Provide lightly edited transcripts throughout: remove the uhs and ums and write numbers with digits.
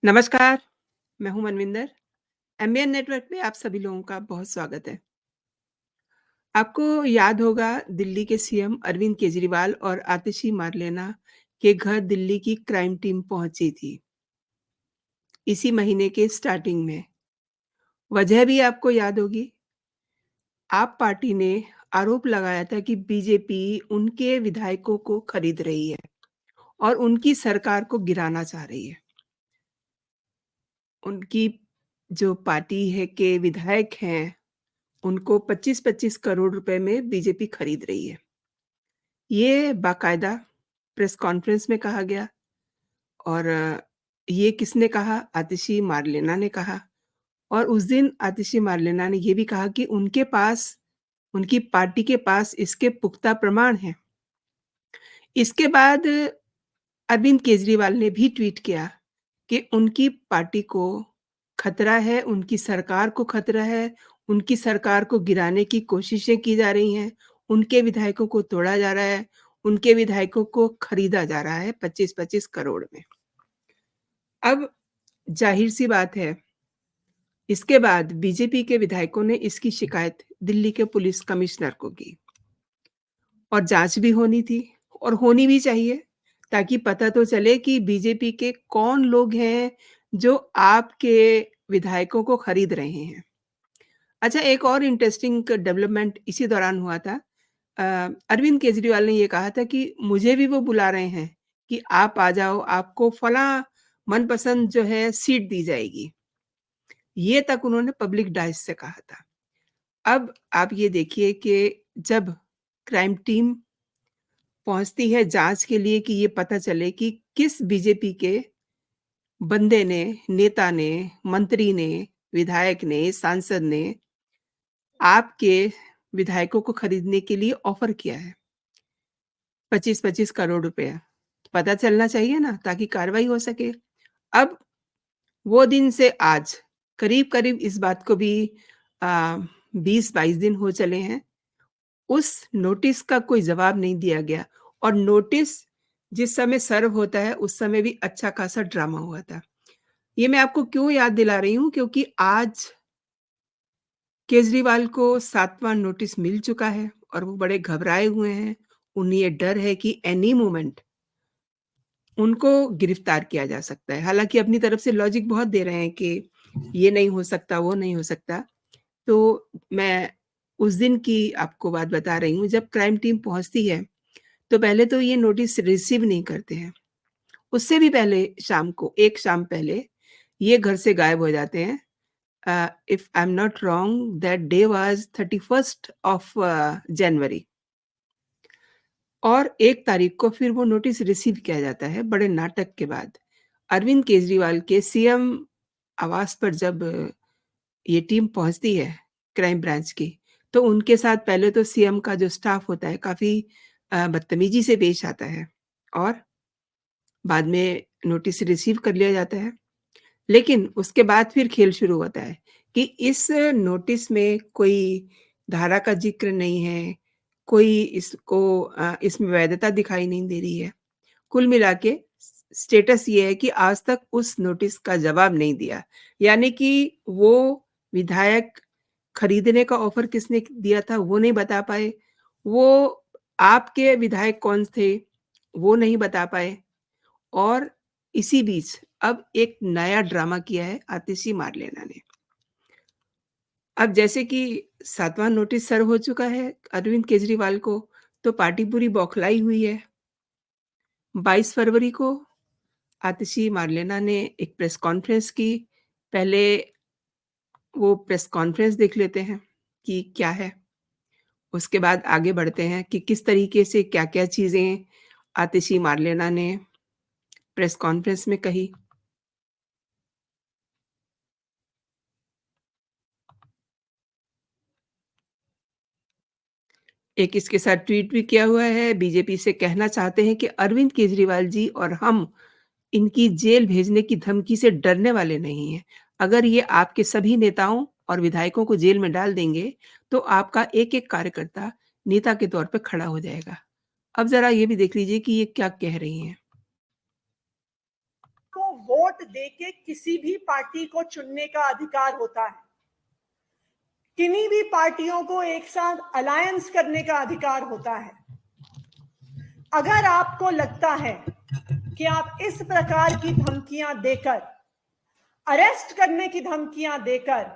नमस्कार, मैं हूँ मनविंदर। एमबीएन नेटवर्क पे आप सभी लोगों का बहुत स्वागत है। आपको याद होगा दिल्ली के सीएम अरविंद केजरीवाल और आतिशी मार्लेना के घर दिल्ली की क्राइम टीम पहुंची थी, इसी महीने के स्टार्टिंग में। वजह भी आपको याद होगी, आप पार्टी ने आरोप लगाया था कि बीजेपी उनके विधायकों को खरीद रही है और उनकी सरकार को गिराना चाह रही है। उनकी जो पार्टी है के विधायक हैं उनको 25-25 करोड़ रुपए में बीजेपी खरीद रही है। ये बाकायदा प्रेस कॉन्फ्रेंस में कहा गया और ये किसने कहा? आतिशी मार्लेना ने कहा और उस दिन आतिशी मार्लेना ने ये भी कहा कि उनके पास, उनकी पार्टी के पास इसके पुख्ता प्रमाण हैं। इसके बाद अरविंद केजरीवाल ने भी ट्वीट किया कि उनकी पार्टी को खतरा है, उनकी सरकार को खतरा है, उनकी सरकार को गिराने की कोशिशें की जा रही हैं, उनके विधायकों को तोड़ा जा रहा है, उनके विधायकों को खरीदा जा रहा है 25-25 करोड़ में। अब ज़ाहिर-सी बात है, इसके बाद बीजेपी के विधायकों ने इसकी शिकायत दिल्ली के पुलिस कमिश्नर को की और जाँच भी होनी थी और होनी भी चाहिए, ताकि पता तो चले कि बीजेपी के कौन लोग हैं, जो आपके विधायकों को खरीद रहे हैं। अच्छा, एक और इंटरेस्टिंग डेवलपमेंट इसी दौरान हुआ था। अरविंद केजरीवाल ने ये कहा था कि मुझे भी वो बुला रहे हैं कि आप आ जाओ, आपको फलाँ मनपसंद जो है सीट दी जाएगी। ये तक उन्होंने पब्लिक डाइस से कहा था। अब आप ये देखिए कि जब क्राइम टीम पहुँचती है जाँच के लिए कि ये पता चले कि किस बीजेपी के बंदे ने, नेता ने, मंत्री ने, विधायक ने, सांसद ने आपके विधायकों को खरीदने के लिए ऑफ़र किया है, 25-25 करोड़ रुपए। पता चलना चाहिए ना ताकि कार्रवाई हो सके। अब वो दिन से आज करीब-करीब इस बात को भी अ, 20-22 दिन हो चले हैं। उस नोटिस का कोई जवाब नहीं दिया गया और नोटिस जिस समय सर्व होता है, उस समय भी अच्छा खासा ड्रामा हुआ था। ये मैं आपको क्यों याद दिला रही हूँ क्योंकि आज केजरीवाल को 7वाँ नोटिस मिल चुका है और वो बड़े घबराए हुए हैं। उन्हें ये डर है कि एनी मोमेंट उनको गिरफ्तार किया जा सकता है। हालाँकि अपनी तरफ से लॉजिक बहुत दे रहे हैं कि ये नहीं हो सकता, वो नहीं हो सकता। तो मैं उस दिन की आपको बात बता रही हूँ, जब क्राइम टीम पहुँचती है, तो पहले तो ये नोटिस रिसीव नहीं करते हैं। उससे भी पहले शाम को, एक शाम पहले, ये घर से गायब हो जाते हैं। If I am not wrong that day was 31st of January और 1 तारीख को फिर वो नोटिस रिसीव किया जाता है, बड़े नाटक के बाद। अरविंद केजरीवाल के सीएम आवास पर जब ये टीम पहुँचती है, क्राइम ब्रांच की, तो उनके साथ पहले तो सीएम का जो स्टाफ होता है, काफ़ी बदतमीज़ी से पेश आता है और बाद में नोटिस रिसीव कर लिया जाता है। लेकिन उसके बाद फिर खेल शुरू होता है कि इस नोटिस में कोई धारा का ज़िक्र नहीं है, कोई इसको इसमें वैधता दिखाई नहीं दे रही है। कुल मिला के स्टेटस ये है कि आज तक उस नोटिस का जवाब नहीं दिया। यानी कि वो विधायक खरीदने का ऑफ़र किसने दिया था, वो नहीं बता पाए। वो आपके विधायक कौन थे, वो नहीं बता पाए। और इसी बीच अब एक नया ड्रामा किया है आतिशी मार्लेना ने। अब जैसे कि 7वाँ नोटिस सर्व हो चुका है अरविंद केजरीवाल को, तो पार्टी पूरी बौखलाई हुई है। 22 फरवरी को आतिशी मार्लेना ने एक प्रेस कॉन्फ्रेंस की। पहले वो प्रेस कॉन्फ्रेंस देख लेते हैं कि क्या है। उसके बाद आगे बढ़ते हैं कि किस तरीके से क्या-क्या चीज़ें आतिशी मार्लेना ने प्रेस कॉन्फ्रेंस में कही। एक इसके साथ ट्वीट भी किया हुआ है, बीजेपी से कहना चाहते हैं कि अरविंद केजरीवाल जी और हम इनकी जेल भेजने की धमकी से डरने वाले नहीं हैं। अगर ये आपके सभी नेताओं और विधायकों को जेल में डाल देंगे, तो आपका एक-एक कार्यकर्ता नेता के तौर पे खड़ा हो जाएगा। अब ज़रा ये भी देख लीजिए कि ये क्या कह रही हैं। वोट देके किसी भी पार्टी को चुनने का अधिकार होता है, किन्हीं भी पार्टियों को एक साथ अलायंस करने का अधिकार होता है। अगर आपको लगता है कि आप इस प्रकार की धमकियां देकर, अरेस्ट करने की धमकियां देकर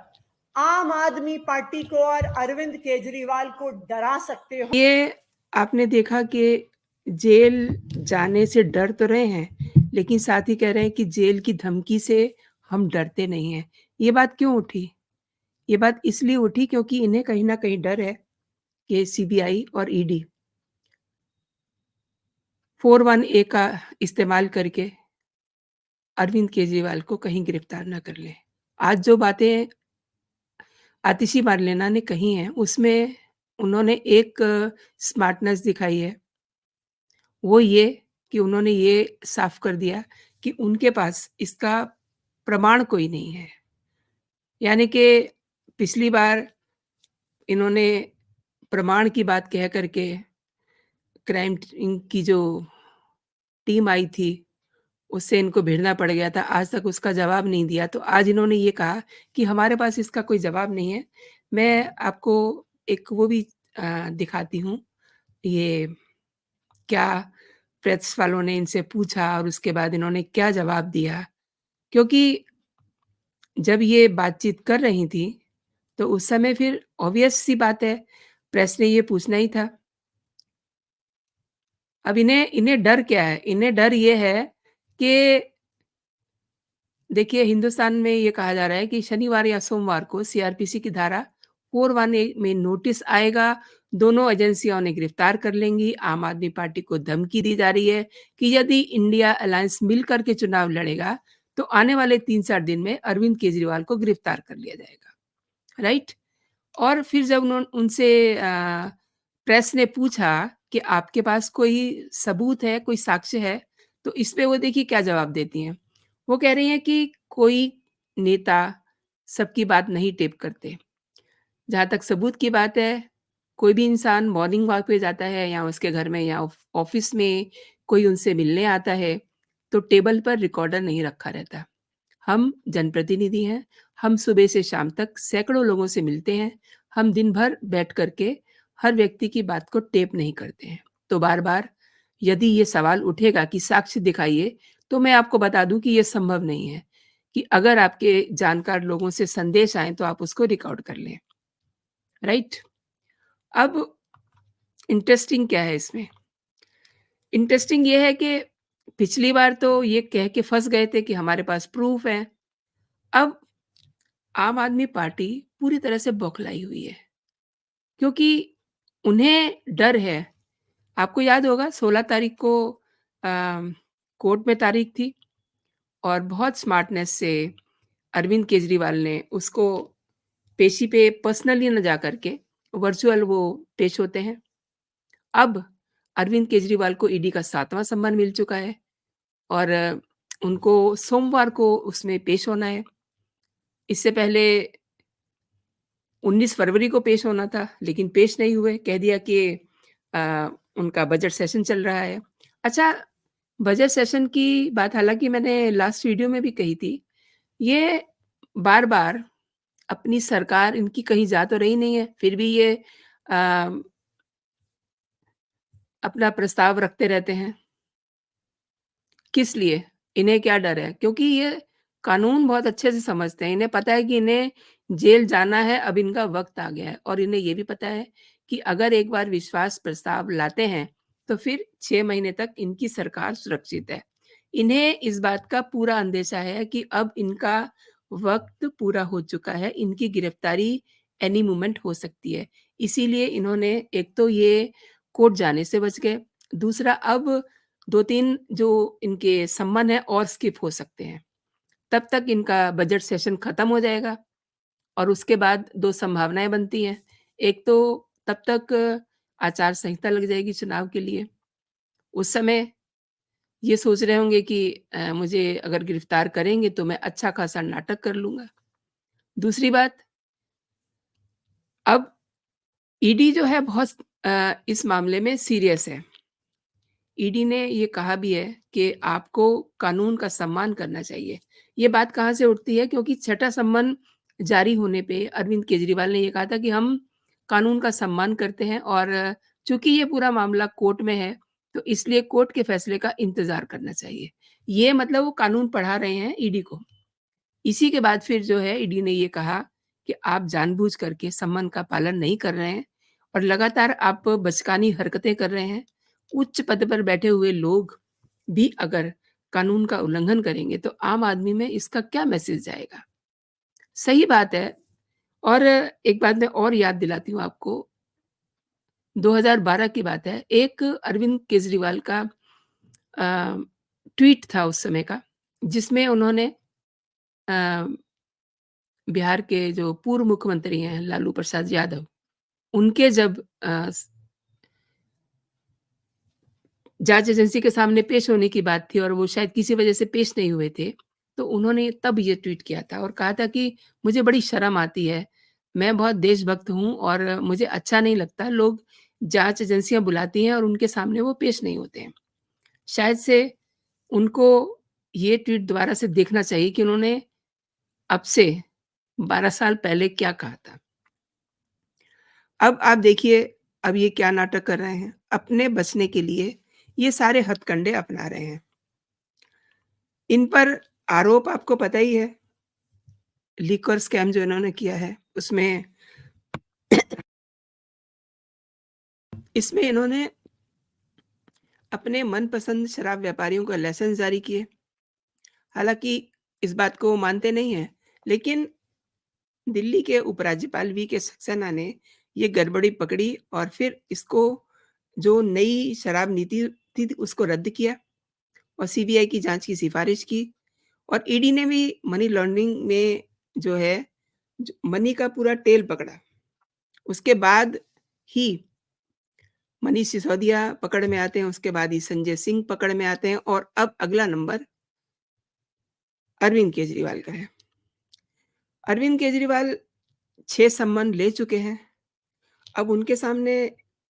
आम आदमी पार्टी को और अरविंद केजरीवाल को डरा सकते हो, ये आपने देखा कि जेल जाने से डर तो रहे हैं, लेकिन साथ ही कह रहे हैं कि जेल की धमकी से हम डरते नहीं हैं। ये बात क्यों उठी? ये बात इसलिए उठी क्योंकि इन्हें कहीं न कहीं डर है कि सीबीआई और ईडी 401 का इस्तेमाल करके अरविंद केजरीवाल को कहीं गिरफ्तार ना कर लें। आज जो बातें आतिशी मार्लेना ने कही हैं, उसमें उन्होंने एक स्मार्टनेस दिखाई है। वो ये कि उन्होंने ये साफ कर दिया कि उनके पास इसका प्रमाण कोई नहीं है। यानी कि पिछली बार इन्होंने प्रमाण की बात कह कर के क्राइम की जो टीम आई थी, उससे इनको भिड़ना पड़ गया था। आज तक उसका जवाब नहीं दिया। तो आज इन्होंने ये कहा कि हमारे पास इसका कोई जवाब नहीं है। मैं आपको एक वो भी दिखाती हूँ। ये क्या प्रेस वालों ने इनसे पूछा और उसके बाद इन्होंने क्या जवाब दिया। क्योंकि जब ये बातचीत कर रही थी, तो उस समय फिर ऑब्वियस सी बात है, प्रेस ने ये पूछना ही था। अब इन्हें इन्हें डर क्या है? इन्हें डर ये है कि देखिए, हिंदुस्तान में ये कहा जा रहा है कि शनिवार या सोमवार को सीआरपीसी की धारा 418 में नोटिस आएगा, दोनों एजेंसियाँ उन्हें गिरफ्तार कर लेंगी। आम आदमी पार्टी को धमकी दी जा रही है कि यदि इंडिया अलायंस मिल कर के चुनाव लड़ेगा, तो आने वाले 3-4 दिन में अरविंद केजरीवाल को गिरफ्तार कर लिया जाएगा, राइट? और फिर जब उनसे प्रेस ने पूछा कि आपके पास कोई सबूत है, कोई साक्ष्य है? तो इस पे वो देखिए क्या जवाब देती हैं। वो कह रही हैं कि कोई नेता सबकी बात नहीं टेप करते। जहाँ तक सबूत की बात है, कोई भी इंसान मॉर्निंग वॉक पे जाता है या उसके घर में या ऑफ़िस में कोई उनसे मिलने आता है, तो टेबल पर रिकॉर्डर नहीं रखा रहता। हम जनप्रतिनिधि हैं, हम सुबह से शाम तक सैकड़ों लोगों से मिलते हैं, हम दिन भर बैठ कर के हर व्यक्ति की बात को टेप नहीं करते हैं। तो बार-बार यदि ये सवाल उठेगा कि साक्ष्य दिखाइए, तो मैं आपको बता दूँ कि ये संभव नहीं है, कि अगर आपके जानकार लोगों से संदेश आएँ तो आप उसको रिकॉर्ड कर लें, राइट? अब इंटरेस्टिंग क्या है इसमें? इंटरेस्टिंग ये है कि पिछली बार तो ये कह के फँस गए थे कि हमारे पास प्रूफ़ है। अब आम आदमी पार्टी पूरी तरह से बौखलाई हुई है, क्योंकि उन्हें डर है। आपको याद होगा 16 तारीख को कोर्ट में तारीख थी और बहुत स्मार्टनेस से अरविंद केजरीवाल ने उसको पेशी पे पर्सनली ना जा कर के वर्चुअल वो पेश होते हैं। अब अरविंद केजरीवाल को ईडी का 7वां सम्मन मिल चुका है और उनको सोमवार को उसमें पेश होना है। इससे पहले 19 फरवरी को पेश होना था, लेकिन पेश नहीं हुए, कह दिया कि उनका बजट सेशन चल रहा है। अच्छा, बजट सेशन की बात हालाँकि मैंने लास्ट वीडियो में भी कही थी, ये बार-बार अपनी सरकार इनकी कहीं जा तो रही नहीं है, फिर भी ये अ, अपना प्रस्ताव रखते रहते हैं। किस लिए? इन्हें क्या डर है? क्योंकि ये कानून बहुत अच्छे से समझते हैं। इन्हें पता है कि इन्हें जेल जाना है, अब इनका वक़्त आ गया है और इन्हें ये भी पता है कि अगर एक बार विश्वास प्रस्ताव लाते हैं, तो फिर 6 महीने तक इनकी सरकार सुरक्षित है। इन्हें इस बात का पूरा अंदेशा है कि अब इनका वक़्त पूरा हो चुका है, इनकी गिरफ्तारी एनी मोमेंट हो सकती है। इसीलिए इन्होंने एक तो ये कोर्ट जाने से बच गए, दूसरा अब 2-3 जो इनके सम्मन है और स्किप हो सकते हैं। तब तक इनका बजट सेशन खत्म हो जाएगा और उसके बाद 2 संभावनाएँ बनती हैं। एक तो तब तक आचार संहिता लग जाएगी चुनाव के लिए। उस समय ये सोच रहे होंगे कि मुझे अगर गिरफ्तार करेंगे तो मैं अच्छा खासा नाटक कर लूँगा। दूसरी बात, अब ईडी जो है बहुत इस मामले में सीरियस है। ईडी ने ये कहा भी है कि आपको कानून का सम्मान करना चाहिए। ये बात कहाँ से उठती है? क्योंकि छठा सम्मन जारी होने पे अरविंद केजरीवाल ने ये कहा था कि हम कानून का सम्मान करते हैं और चूँकि ये पूरा मामला कोर्ट में है, तो इसलिए कोर्ट के फैसले का इंतज़ार करना चाहिए। ये मतलब वो कानून पढ़ा रहे हैं ईडी को। इसी के बाद फिर जो है ईडी ने ये कहा कि आप जानबूझ करके सम्मन का पालन नहीं कर रहे हैं और लगातार आप बचकानी हरकतें कर रहे हैं। उच्च पद पर बैठे हुए लोग भी अगर कानून का उल्लंघन करेंगे तो आम आदमी में इसका क्या मैसेज जाएगा? सही बात है। और एक बात मैं और याद दिलाती हूँ आपको, 2012 की बात है, एक अरविंद केजरीवाल का अ, ट्वीट था उस समय का, जिसमें उन्होंने अ बिहार के जो पूर्व मुख्यमंत्री हैं लालू प्रसाद यादव, उनके जब स जाँच एजेंसी के सामने पेश होने की बात थी और वो शायद किसी वजह से पेश नहीं हुए थे, तो उन्होंने तब ये ट्वीट किया था और कहा था कि मुझे बड़ी शर्म आती है, मैं बहुत देशभक्त हूँ और मुझे अच्छा नहीं लगता लोग जाँच एजेंसियाँ बुलाती हैं और उनके सामने वो पेश नहीं होते हैं। शायद से उनको ये ट्वीट दोबारा से देखना चाहिए कि उन्होंने अब से 12 साल पहले क्या कहा था। अब आप देखिए, अब ये क्या नाटक कर रहे हैं, अपने बचने के लिए ये सारे हथकंडे अपना रहे हैं। इन पर आरोप आपको पता ही है, लिकर स्कैम जो इन्होंने किया है, उसमें इसमें इन्होंने अपने मनपसंद शराब व्यापारियों को लाइसेंस जारी किए। हालाँकि इस बात को वो मानते नहीं हैं, लेकिन दिल्ली के उपराज्यपाल वी के सक्सेना ने ये गड़बड़ी पकड़ी और फिर इसको जो नई शराब नीति थी, उसको रद्द किया और सीबीआई की जाँच की सिफ़ारिश की और ईडी ने भी मनी लॉन्ड्रिंग में जो है, ज मनी का पूरा टेल पकड़ा। उसके बाद ही मनीष सिसोदिया पकड़ में आते हैं, उसके बाद ही संजय सिंह पकड़ में आते हैं और अब अगला नंबर अरविंद केजरीवाल का है। अरविंद केजरीवाल 6 सम्मन ले चुके हैं। अब उनके सामने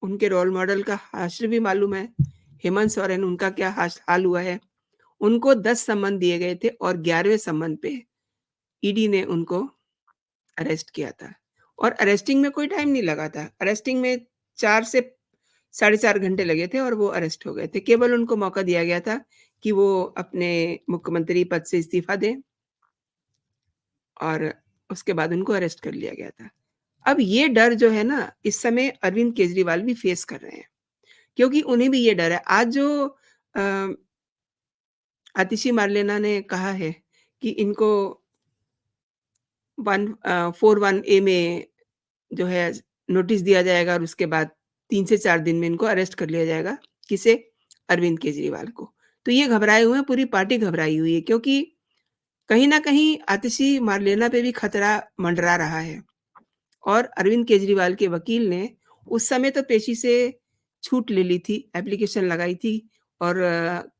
उनके रोल मॉडल का हाशिर भी मालूम है। हेमंत सोरेन उनका क्या हाल हुआ है। उनको 10 सम्मन दिए गए थे और 11वें सम्मन पे ईडी ने उनको अरेस्ट किया था और अरेस्टिंग में कोई टाइम नहीं लगा था। अरेस्टिंग में 4 से साढ़े 4 घंटे लगे थे और वो अरेस्ट हो गए थे। केवल उनको मौका दिया गया था कि वो अपने मुख्यमंत्री पद से इस्तीफ़ा दें और उसके बाद उनको अरेस्ट कर लिया गया था। अब ये डर जो है ना, इस समय अरविंद केजरीवाल भी फेस कर रहे हैं, क्योंकि उन्हें भी ये डर है। आज जो अ, आतिशी मार्लेना ने कहा है कि इनको 41 ए में जो है नोटिस दिया जाएगा और उसके बाद 3 से 4 दिन में इनको अरेस्ट कर लिया जाएगा। किसे? अरविंद केजरीवाल को। तो ये घबराए हुए हैं, पूरी पार्टी घबराई हुई है क्योंकि कहीं न कहीं आतिशी मार्लेना पे भी खतरा मंडरा रहा है और अरविंद केजरीवाल के वकील ने उस समय तो पेशी से छूट ले ली थी, एप्लीकेशन लगाई थी और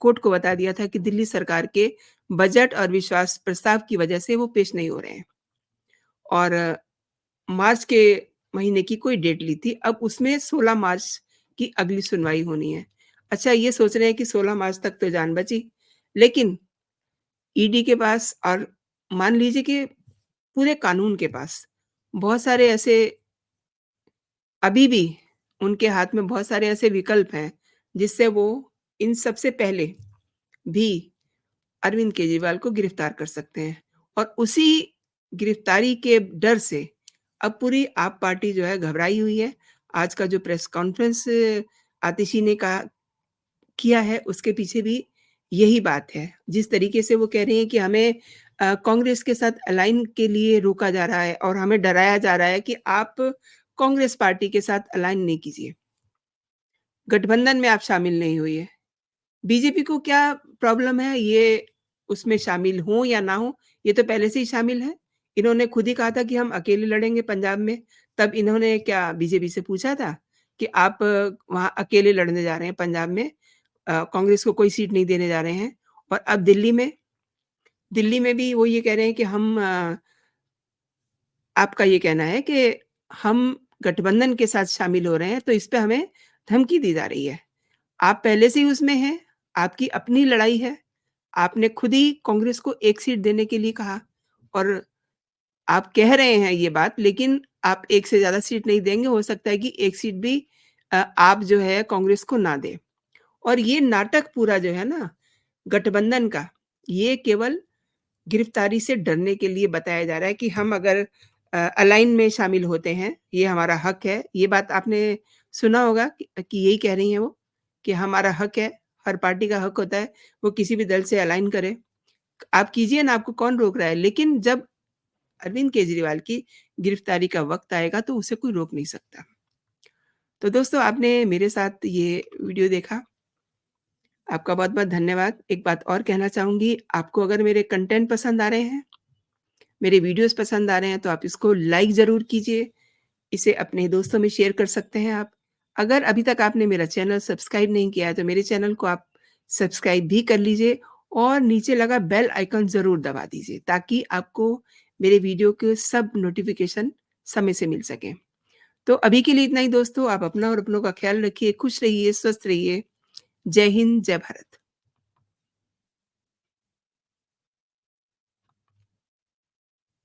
कोर्ट को बता दिया था कि दिल्ली सरकार के बजट और विश्वास प्रस्ताव की वजह से वो पेश नहीं हो रहे हैं और मार्च के महीने की कोई डेट ली थी। अब उसमें 16 मार्च की अगली सुनवाई होनी है। अच्छा ये सोच रहे हैं कि 16 मार्च तक तो जान बची, लेकिन ईडी के पास और मान लीजिए कि पूरे कानून के पास बहुत सारे ऐसे अभी भी उनके हाथ में बहुत सारे ऐसे विकल्प हैं, जिससे वो इन सबसे पहले भी अरविंद केजरीवाल को गिरफ्तार कर सकते हैं और उसी गिरफ्तारी के डर से अब पूरी आप पार्टी जो है घबराई हुई है। आज का जो प्रेस कॉन्फ्रेंस आतिशी ने कहा किया है, उसके पीछे भी यही बात है। जिस तरीके से वो कह रही हैं कि हमें कांग्रेस के साथ अलाइन के लिए रोका जा रहा है और हमें डराया जा रहा है कि आप कांग्रेस पार्टी के साथ अलाइन नहीं कीजिए। गठबंधन में आप शामिल नहीं होइए। बीजेपी को क्या प्रॉब्लम है ये उसमें शामिल हों या ना हों, ये तो पहले से ही शामिल है। इन्होंने खुद ही कहा था कि हम अकेले लड़ेंगे पंजाब में, तब इन्होंने क्या बीजेपी से पूछा था कि आप वहाँ अकेले लड़ने जा रहे हैं पंजाब में कांग्रेस को कोई सीट नहीं देने जा रहे हैं और अब दिल्ली में भी वो ये कह रहे हैं कि हम आपका ये कहना है कि हम गठबंधन के साथ शामिल हो रहे हैं, तो इस पे हमें धमकी दी जा रही है। आप पहले से ही उसमें हैं, आपकी अपनी लड़ाई है, आपने खुद ही कांग्रेस को 1 सीट देने के लिए कहा और आप कह रहे हैं ये बात, लेकिन आप 1 से ज़्यादा सीट नहीं देंगे, हो सकता है कि 1 सीट भी आप जो है कांग्रेस को ना दें। और ये नाटक पूरा जो है ना गठबंधन का, ये केवल गिरफ्तारी से डरने के लिए बताया जा रहा है कि हम अगर अलाइन में शामिल होते हैं, ये हमारा हक है। ये बात आपने सुना होगा कि यही कह रही हैं वो, कि हमारा हक है, हर पार्टी का हक होता है, वो किसी भी दल से अलाइन करे। आप कीजिए ना, आपको कौन रोक रहा है? लेकिन जब अरविंद केजरीवाल की गिरफ्तारी का वक़्त आएगा, तो उसे कोई रोक नहीं सकता। तो दोस्तों, आपने मेरे साथ ये वीडियो देखा, आपका बहुत-बहुत धन्यवाद। एक बात और कहना चाहूँगी, आपको अगर मेरे कंटेंट पसंद आ रहे हैं, मेरे वीडियोज़ पसंद आ रहे हैं, तो आप इसको लाइक ज़रूर कीजिए। इसे अपने दोस्तों में शेयर कर सकते हैं आप। अगर अभी तक आपने मेरा चैनल सब्सक्राइब नहीं किया है, तो मेरे चैनल को आप सब्सक्राइब भी कर लीजिए और नीचे लगा बेल आइकन ज़रूर दबा दीजिए, ताकि आपको मेरे वीडियो के सब नोटिफ़िकेशन समय से मिल सकें। तो अभी के लिए इतना ही दोस्तों, आप अपना और अपनों का ख़्याल रखिए, खुश रहिए, स्वस्थ रहिए। जय हिंद, जय भारत।